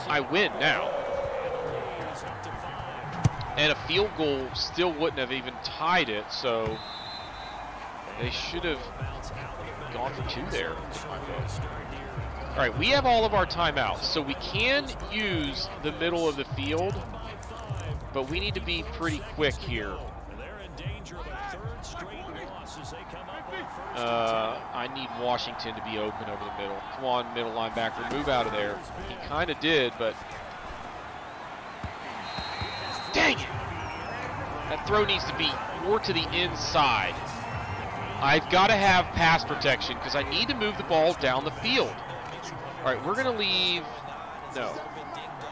I win now. And a field goal still wouldn't have even tied it, so they should have gone for 2 there. All right, we have all of our timeouts, so we can use the middle of the field, but we need to be pretty quick here. I need Washington to be open over the middle. Come on, middle linebacker, move out of there. He kind of did, but dang it! That throw needs to be more to the inside. I've got to have pass protection because I need to move the ball down the field. All right, we're going to leave. No.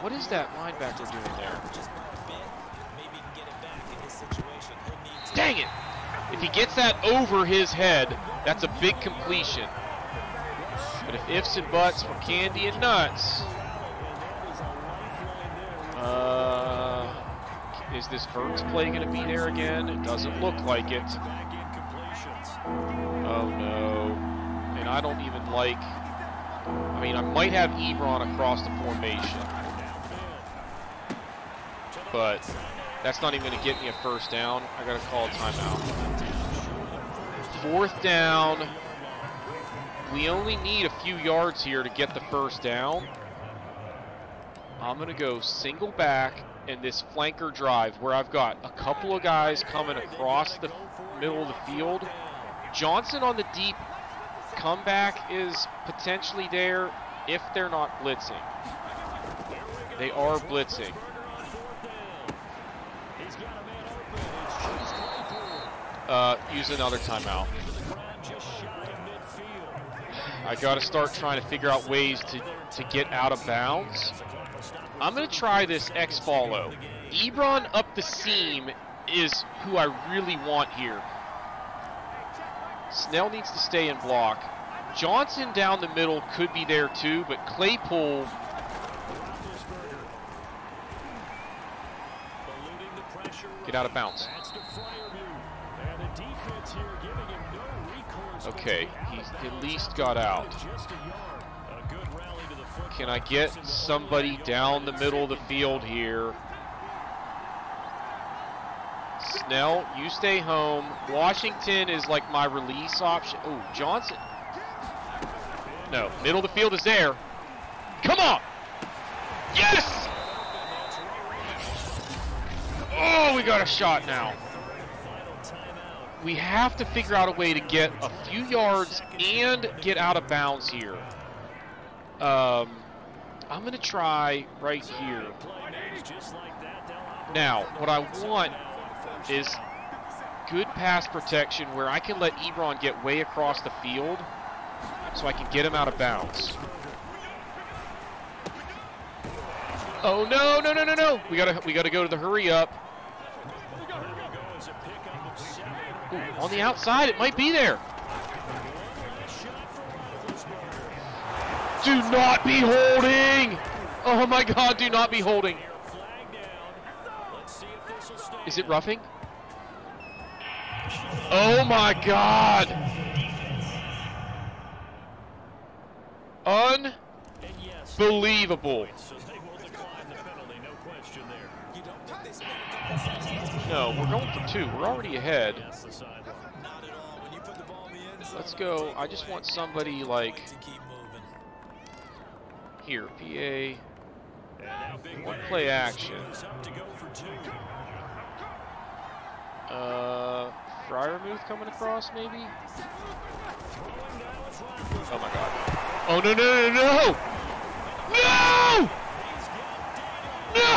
What is that linebacker doing there? Dang it! If he gets that over his head, that's a big completion. But if ifs and buts for candy and nuts, is this Burns play going to be there again? It doesn't look like it. Oh no. And I don't even like, I mean, I might have Ebron across the formation. But that's not even going to get me a first down. I got to call a timeout. 4th down. We only need a few yards here to get the first down. I'm going to go single back in this flanker drive where I've got a couple of guys coming across the middle of the field. Johnson on the deep comeback is potentially there if they're not blitzing. They are blitzing. Use another timeout. I got to start trying to figure out ways to get out of bounds. I'm going to try this X follow. Ebron up the seam is who I really want here. Snell needs to stay in block. Johnson down the middle could be there too, but Claypool... Get out of bounds. Okay, he at least got out. Can I get somebody down the middle of the field here? Snell, you stay home. Washington is like my release option. Oh, Johnson. No, middle of the field is there. Come on! Yes! Oh, we got a shot now. We have to figure out a way to get a few yards and get out of bounds here. I'm going to try right here. Now, what I want is good pass protection where I can let Ebron get way across the field so I can get him out of bounds. Oh, no, no, no, no, no. We gotta go to the hurry up. Ooh, on the outside, it might be there. Do not be holding! Oh my God, do not be holding. Is it roughing? Oh my God! Unbelievable. No, we're going for 2. We're already ahead. Let's go. I just want somebody like... Here, PA. One play action. Fryermuth coming across, maybe? Oh my God. Oh, no, no, no, no! No! No!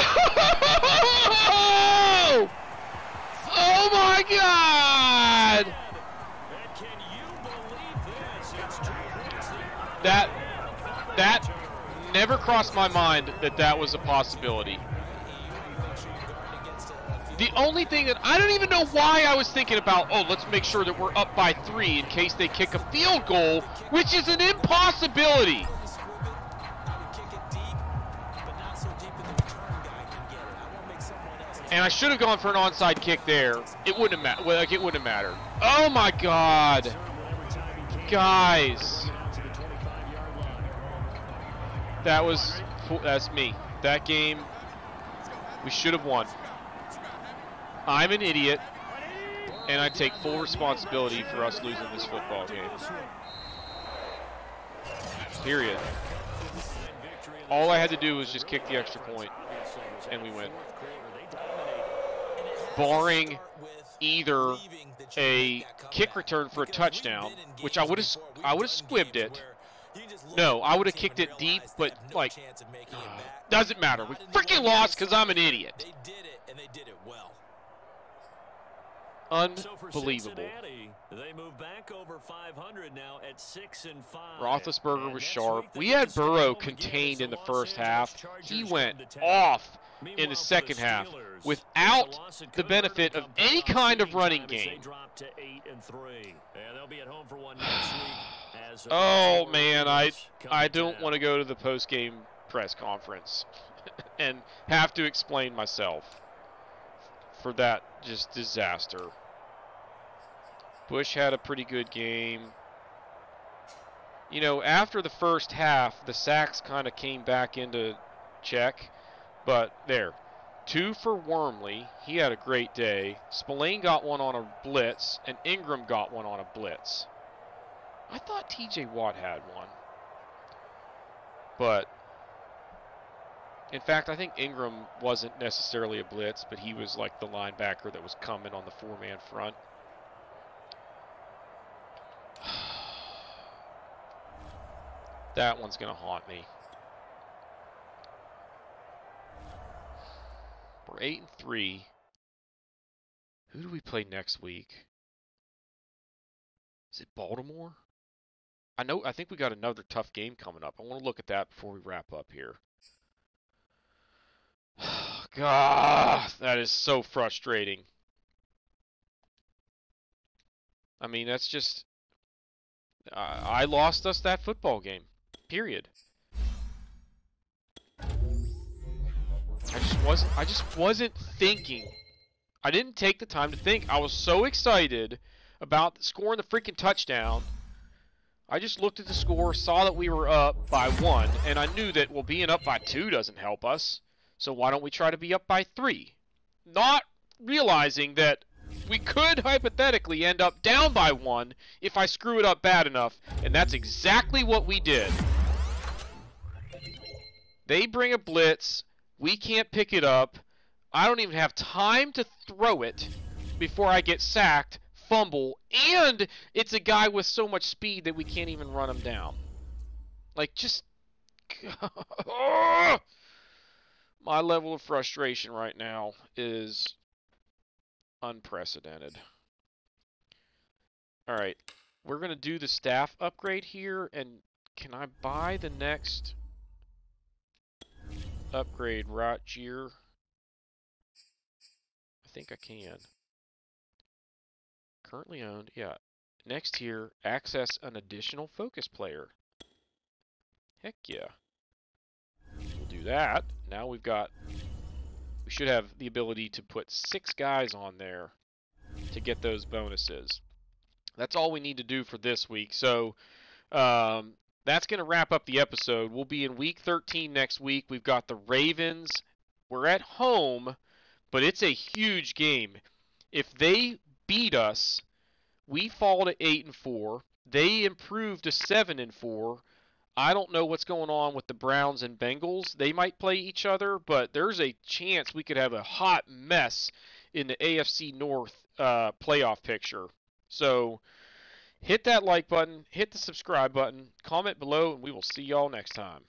Oh my God! That never crossed my mind that was a possibility. The only thing that I don't even know why I was thinking about, oh, let's make sure that we're up by 3 in case they kick a field goal, which is an impossibility. And I should have gone for an onside kick there. It wouldn't have mattered. Well, like, it wouldn't have mattered. Oh my God, guys, that's me. That game, we should have won. I'm an idiot, and I take full responsibility for us losing this football game. Period. All I had to do was just kick the extra point, and we win. Barring either a kick return for a touchdown, which I would have squibbed it. No, I would have kicked it deep, but like, doesn't matter. We freaking lost because I'm an idiot. Unbelievable. They move back over 500 now at 6-5. Roethlisberger was sharp. We had Burrow contained in the first half. He went off in the second half without the benefit of any kind of running game. Oh man, I don't want to go to the post-game press conference and have to explain myself for that just disaster. Bush had a pretty good game. You know, after the first half, the sacks kind of came back into check. But there, 2 for Wormley. He had a great day. Spillane got one on a blitz, and Ingram got one on a blitz. I thought TJ Watt had one. But, in fact, I think Ingram wasn't necessarily a blitz, but he was like the linebacker that was coming on the 4-man front. That one's going to haunt me. We're 8-3. Who do we play next week? Is it Baltimore? I think we got another tough game coming up. I want to look at that before we wrap up here. God, that is so frustrating. I mean, that's just... I lost us that football game. Period. I just wasn't thinking. I didn't take the time to think. I was so excited about scoring the freaking touchdown. I just looked at the score, saw that we were up by 1, and I knew that, well, being up by 2 doesn't help us. So why don't we try to be up by 3? Not realizing that we could hypothetically end up down by 1 if I screw it up bad enough, and that's exactly what we did. They bring a blitz, we can't pick it up, I don't even have time to throw it before I get sacked, fumble, and it's a guy with so much speed that we can't even run him down. Like, just... My level of frustration right now is unprecedented. Alright, we're going to do the staff upgrade here, and can I buy the next upgrade right here? I think I can. Currently owned, yeah. Next here, access an additional focus player. Heck yeah. We'll do that. Now we should have the ability to put 6 guys on there to get those bonuses. That's all we need to do for this week. So that's going to wrap up the episode. We'll be in week 13 next week. We've got the Ravens. We're at home, but it's a huge game. If they beat us, we fall to 8-4. They improve to 7-4. I don't know what's going on with the Browns and Bengals. They might play each other, but there's a chance we could have a hot mess in the AFC North playoff picture. So hit that like button, hit the subscribe button, comment below, and we will see y'all next time.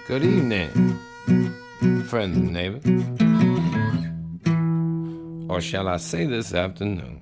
Good evening, friends and neighbors. Or shall I say this afternoon?